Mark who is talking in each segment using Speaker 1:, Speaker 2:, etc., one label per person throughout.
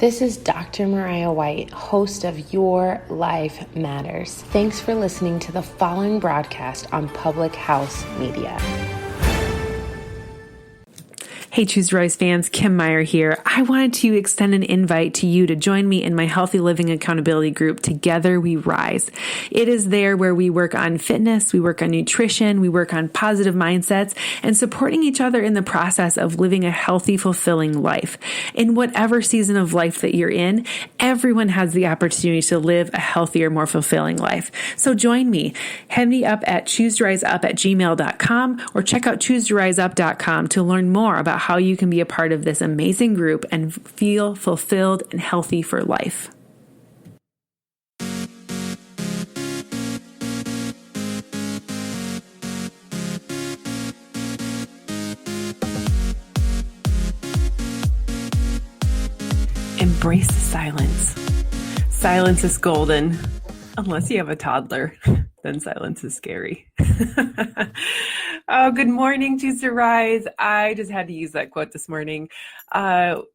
Speaker 1: This is Dr. Mariah White, host of Your Life Matters. Thanks for listening to the following broadcast on Public House Media.
Speaker 2: Hey, Choose to Rise fans, kjpmeyer here. I wanted to extend an invite to you to join me in my Healthy Living Accountability group, Together We Rise. It is there where we work on fitness, we work on nutrition, we work on positive mindsets, and supporting each other in the process of living a healthy, fulfilling life. In whatever season of life that you're in, everyone has the opportunity to live a healthier, more fulfilling life. So join me. Head me up at chooseriseup@gmail.com or check out chooseriseup.com to learn more about how you can be a part of this amazing group and feel fulfilled and healthy for life. Embrace the silence. Silence is golden, unless you have a toddler. Then silence is scary. Oh, good morning, Choose to Rise. I just had to use that quote this morning.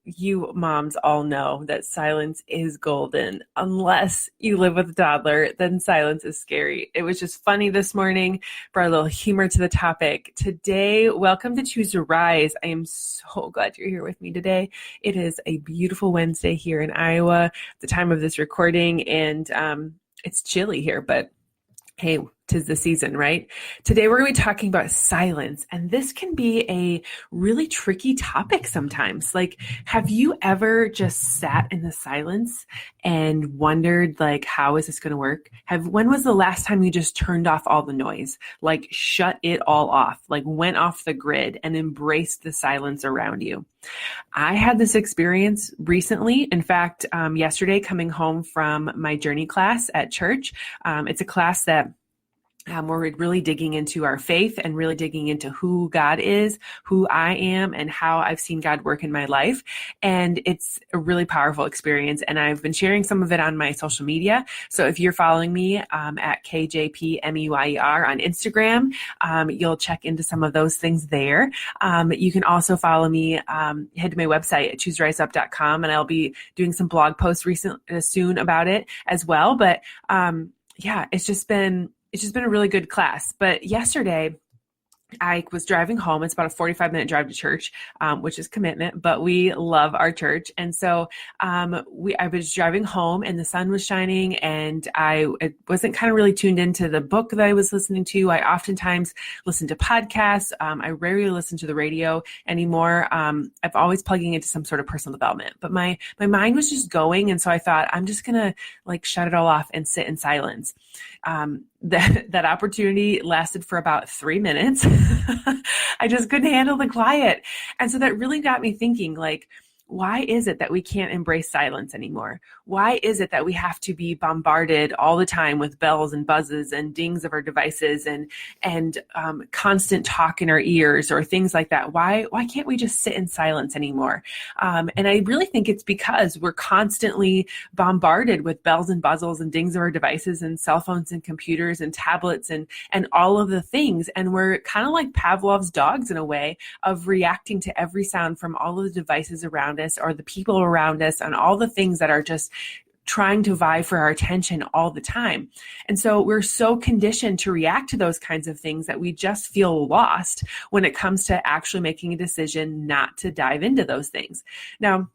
Speaker 2: You moms all know that silence is golden. Unless you live with a toddler, then silence is scary. It was just funny this morning, brought a little humor to the topic. Today, welcome to Choose to Rise. I am so glad you're here with me today. It is a beautiful Wednesday here in Iowa, the time of this recording, and it's chilly here, but hey, 'tis the season, right? Today we're going to be talking about silence, and this can be a really tricky topic sometimes. Like, have you ever just sat in the silence and wondered, like, how is this going to work? When was the last time you just turned off all the noise? Like, shut it all off, like went off the grid and embraced the silence around you? I had this experience recently. In fact, yesterday, coming home from my journey class at church. It's a class that we're really digging into our faith and really digging into who God is, who I am, and how I've seen God work in my life. And it's a really powerful experience. And I've been sharing some of it on my social media. So if you're following me at kjpmeyer on Instagram, you'll check into some of those things there. You can also follow me, head to my website at chooseriseup.com, and I'll be doing some blog posts soon about it as well. But yeah, it's just been a really good class. But yesterday, I was driving home. It's about a 45-minute drive to church, which is commitment, but we love our church. And so I was driving home and the sun was shining, and I wasn't kind of really tuned into the book that I was listening to. I oftentimes listen to podcasts. I rarely listen to the radio anymore. I'm always plugging into some sort of personal development, but my mind was just going. And so I thought, I'm just going to like shut it all off and sit in silence. That opportunity lasted for about 3 minutes. I just couldn't handle the quiet. And so that really got me thinking, like, why is it that we can't embrace silence anymore? Why is it that we have to be bombarded all the time with bells and buzzes and dings of our devices and constant talk in our ears or things like that? Why can't we just sit in silence anymore? And I really think it's because we're constantly bombarded with bells and buzzles and dings of our devices and cell phones and computers and tablets and all of the things. And we're kind of like Pavlov's dogs in a way of reacting to every sound from all of the devices around us or the people around us and all the things that are just trying to vie for our attention all the time. And so we're so conditioned to react to those kinds of things that we just feel lost when it comes to actually making a decision not to dive into those things. Now,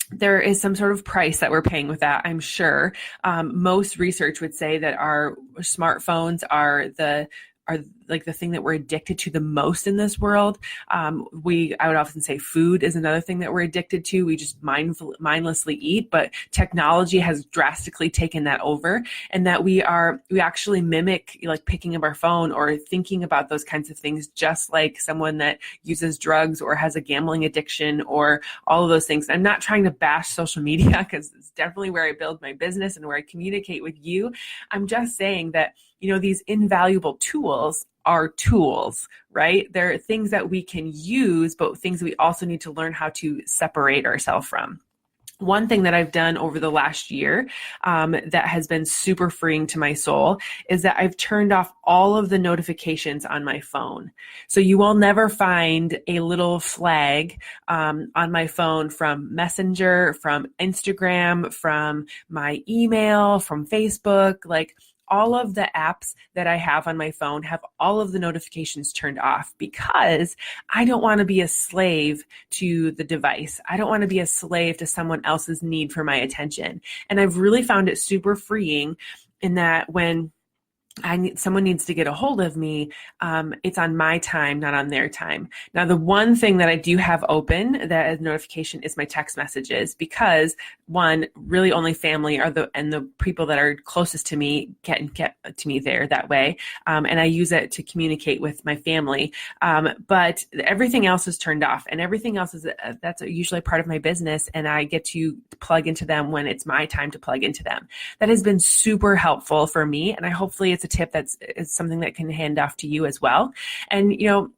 Speaker 2: there is some sort of price that we're paying with that, I'm sure. Most research would say that our smartphones are like the thing that we're addicted to the most in this world. I would often say food is another thing that we're addicted to. We just mindlessly eat, but technology has drastically taken that over, and that we actually mimic like picking up our phone or thinking about those kinds of things, just like someone that uses drugs or has a gambling addiction or all of those things. I'm not trying to bash social media because it's definitely where I build my business and where I communicate with you. I'm just saying that, these invaluable tools are tools, right? They're things that we can use, but things that we also need to learn how to separate ourselves from. one thing that I've done over the last year that has been super freeing to my soul is that I've turned off all of the notifications on my phone. So you will never find a little flag on my phone from Messenger, from Instagram, from my email, from Facebook, like all of the apps that I have on my phone have all of the notifications turned off because I don't want to be a slave to the device. I don't want to be a slave to someone else's need for my attention. And I've really found it super freeing in that when someone needs to get a hold of me, it's on my time, not on their time. Now, the one thing that I do have open that is notification is my text messages because one, really only family and the people that are closest to me can get to me there that way. And I use it to communicate with my family. But everything else is turned off and everything else that's usually a part of my business. And I get to plug into them when it's my time to plug into them. That has been super helpful for me. And hopefully it's a tip is something that can hand off to you as well. And,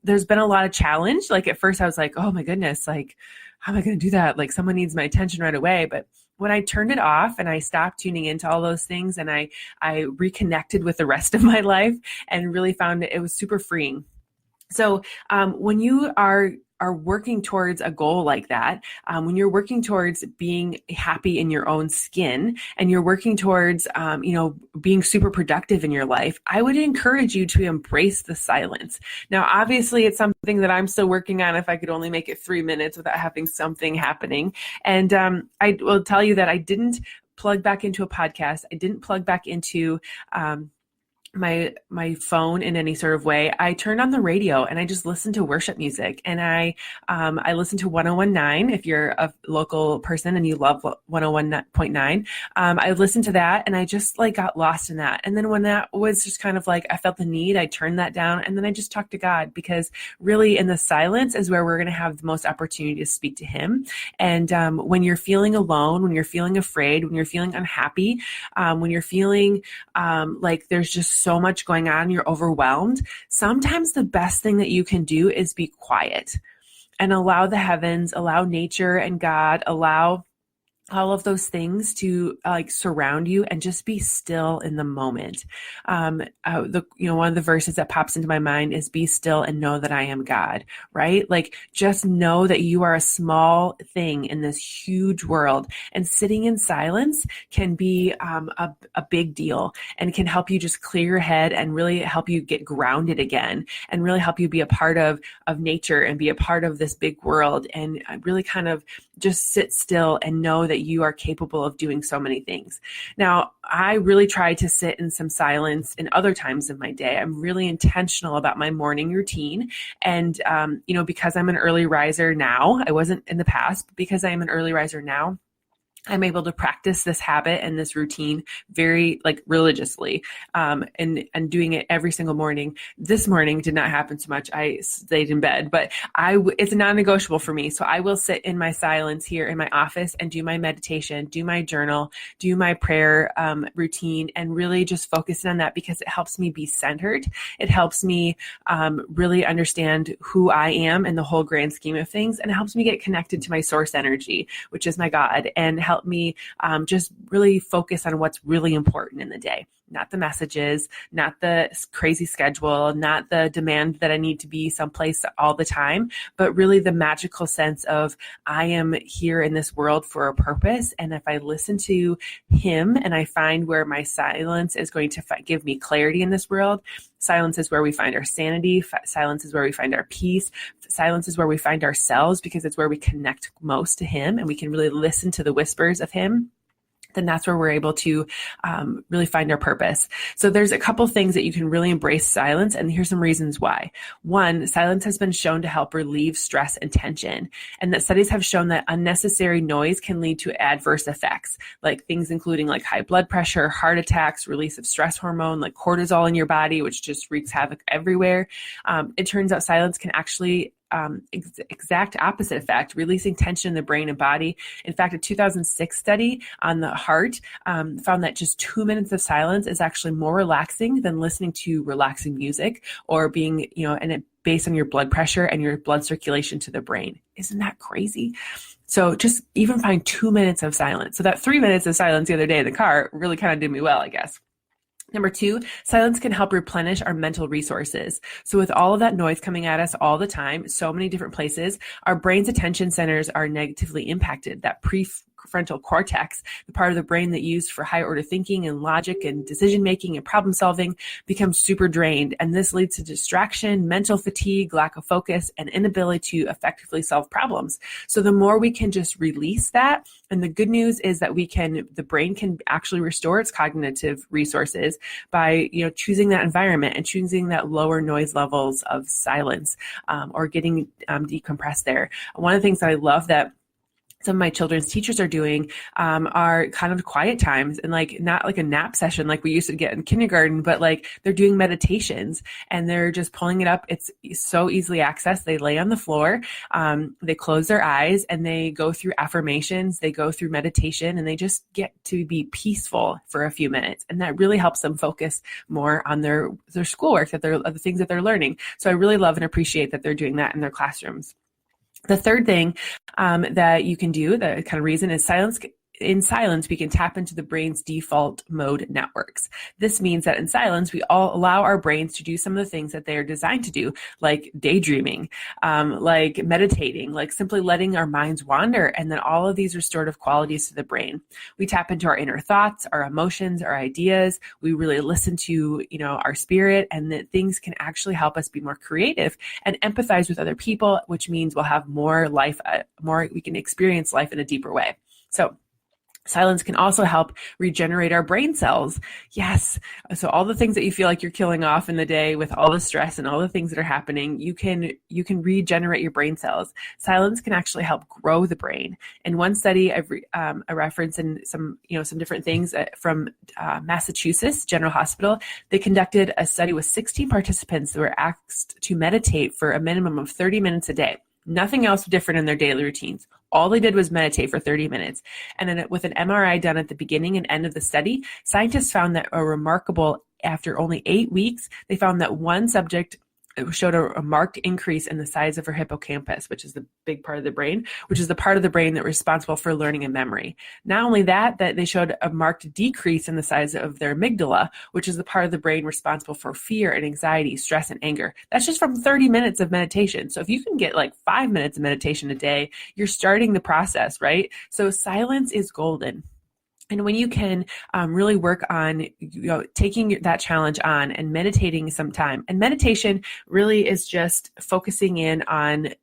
Speaker 2: there's been a lot of challenge. Like at first I was like, oh my goodness, like, how am I going to do that? Like someone needs my attention right away. But when I turned it off and I stopped tuning into all those things and I reconnected with the rest of my life and really found it was super freeing. So when you are working towards a goal like that, when you're working towards being happy in your own skin and you're working towards, being super productive in your life, I would encourage you to embrace the silence. Now, obviously, it's something that I'm still working on if I could only make it 3 minutes without having something happening. And I will tell you that I didn't plug back into a podcast. I didn't plug back into my phone in any sort of way. I turned on the radio and I just listened to worship music, and I listened to 101.9. If you're a local person and you love 101.9, I listened to that and I just got lost in that. And then when that was just kind of I felt the need, I turned that down and then I just talked to God, because really in the silence is where we're going to have the most opportunity to speak to Him. And when you're feeling alone, when you're feeling afraid, when you're feeling unhappy, when you're feeling like there's just so much going on, you're overwhelmed, sometimes the best thing that you can do is be quiet and allow the heavens, allow nature and God, allow all of those things to surround you and just be still in the moment. One of the verses that pops into my mind is be still and know that I am God, right? Just know that you are a small thing in this huge world, and sitting in silence can be a big deal and can help you just clear your head and really help you get grounded again and really help you be a part of nature and be a part of this big world and really kind of just sit still and know that you are capable of doing so many things. Now, I really try to sit in some silence in other times of my day. I'm really intentional about my morning routine. And, because I'm an early riser now, I wasn't in the past, but because I am an early riser now, I'm able to practice this habit and this routine very religiously, and doing it every single morning. This morning did not happen so much. I stayed in bed, but it's non-negotiable for me. So I will sit in my silence here in my office and do my meditation, do my journal, do my prayer routine, and really just focus on that, because it helps me be centered. It helps me really understand who I am in the whole grand scheme of things, and it helps me get connected to my source energy, which is my God, and help me just really focus on what's really important in the day. Not the messages, not the crazy schedule, not the demand that I need to be someplace all the time, but really the magical sense of I am here in this world for a purpose. And if I listen to Him and I find where my silence is going to give me clarity in this world, silence is where we find our sanity. Silence is where we find our peace. Silence is where we find ourselves, because it's where we connect most to Him and we can really listen to the whispers of Him. Then that's where we're able to really find our purpose. So there's a couple things that you can really embrace silence, and here's some reasons why. One, silence has been shown to help relieve stress and tension, and that studies have shown that unnecessary noise can lead to adverse effects, like things including high blood pressure, heart attacks, release of stress hormone, like cortisol in your body, which just wreaks havoc everywhere. It turns out silence can actually exact opposite effect, releasing tension in the brain and body. In fact, a 2006 study on the heart found that just 2 minutes of silence is actually more relaxing than listening to relaxing music or being, and it based on your blood pressure and your blood circulation to the brain. Isn't that crazy? So just even find 2 minutes of silence. So that 3 minutes of silence the other day in the car really kind of did me well, I guess. Number two, silence can help replenish our mental resources. So with all of that noise coming at us all the time, so many different places, our brain's attention centers are negatively impacted. That prefrontal cortex, the part of the brain that used for higher order thinking and logic and decision making and problem solving, becomes super drained. And this leads to distraction, mental fatigue, lack of focus, and inability to effectively solve problems. So the more we can just release that, and the good news is that the brain can actually restore its cognitive resources by, choosing that environment and choosing that lower noise levels of silence, or getting decompressed there. One of the things that I love that some of my children's teachers are doing are kind of quiet times, and not like a nap session like we used to get in kindergarten, but they're doing meditations and they're just pulling it up. It's so easily accessed. They lay on the floor, they close their eyes, and they go through affirmations, they go through meditation, and they just get to be peaceful for a few minutes. And that really helps them focus more on their schoolwork, the things that they're learning. So I really love and appreciate that they're doing that in their classrooms. The third thing that you can do, the kind of reason, is silence. In silence, we can tap into the brain's default mode networks. This means that in silence, we all allow our brains to do some of the things that they are designed to do, like daydreaming, like meditating, like simply letting our minds wander, and then all of these restorative qualities to the brain. We tap into our inner thoughts, our emotions, our ideas. We really listen to, our spirit, and that things can actually help us be more creative and empathize with other people, which means we'll have more life, we can experience life in a deeper way. So silence can also help regenerate our brain cells. Yes. So all the things that you feel like you're killing off in the day with all the stress and all the things that are happening, you can regenerate your brain cells. Silence can actually help grow the brain. In one study, I reference in some different things from Massachusetts General Hospital. They conducted a study with 16 participants that were asked to meditate for a minimum of 30 minutes a day. Nothing else different in their daily routines. All they did was meditate for 30 minutes. And then with an MRI done at the beginning and end of the study, scientists found that after only 8 weeks, they found that one subject showed a marked increase in the size of her hippocampus, which is the big part of the brain, which is the part of the brain that's responsible for learning and memory. Not only that they showed a marked decrease in the size of their amygdala, which is the part of the brain responsible for fear and anxiety, stress and anger. That's just from 30 minutes of meditation. So if you can get 5 minutes of meditation a day, you're starting the process, right? So silence is golden. And when you can really work on taking that challenge on and meditating some time, and meditation really is just focusing in on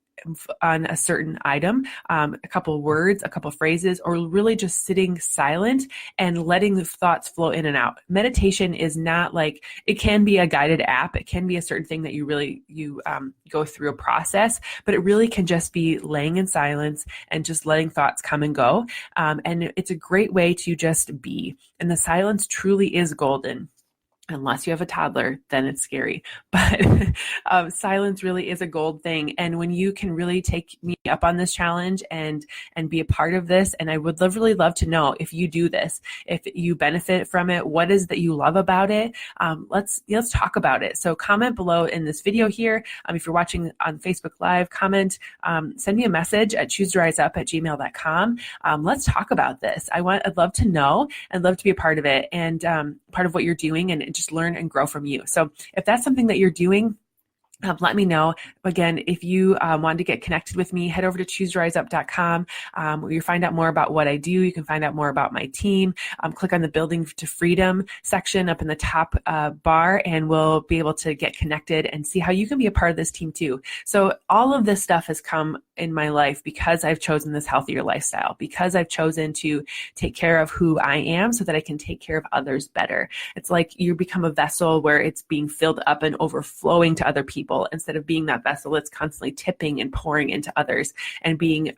Speaker 2: a certain item, a couple of words, a couple of phrases, or really just sitting silent and letting the thoughts flow in and out. Meditation is not it can be a guided app. It can be a certain thing that you go through a process, but it really can just be laying in silence and just letting thoughts come and go. And it's a great way to just be. And the silence truly is golden. Unless you have a toddler, then it's scary. But silence really is a gold thing. And when you can really take me up on this challenge and be a part of this, and I would really love to know if you do this, if you benefit from it, what is that you love about it? Let's talk about it. So comment below in this video here. If you're watching on Facebook Live, comment, send me a message at choosetoriseup@gmail.com. Let's talk about this. I'd love to know. I'd love to be a part of it and part of what you're doing, and just learn and grow from you. So if that's something that you're doing, let me know. Again, if you want to get connected with me, head over to chooseriseup.com. Where you find out more about what I do. You can find out more about my team. Click on the Building to Freedom section up in the top bar, and we'll be able to get connected and see how you can be a part of this team too. So all of this stuff has come in my life because I've chosen this healthier lifestyle, because I've chosen to take care of who I am so that I can take care of others better. It's like you become a vessel where it's being filled up and overflowing to other people. Instead of being that vessel, it's constantly tipping and pouring into others and being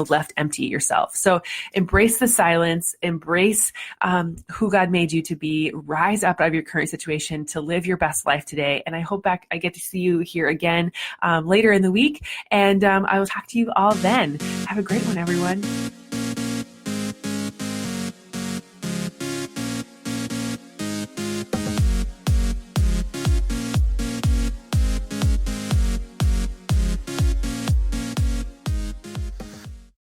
Speaker 2: left empty yourself. So embrace the silence, embrace who God made you to be, rise up out of your current situation to live your best life today. And I hope I get to see you here again later in the week. And I will talk to you all then. Have a great one, everyone.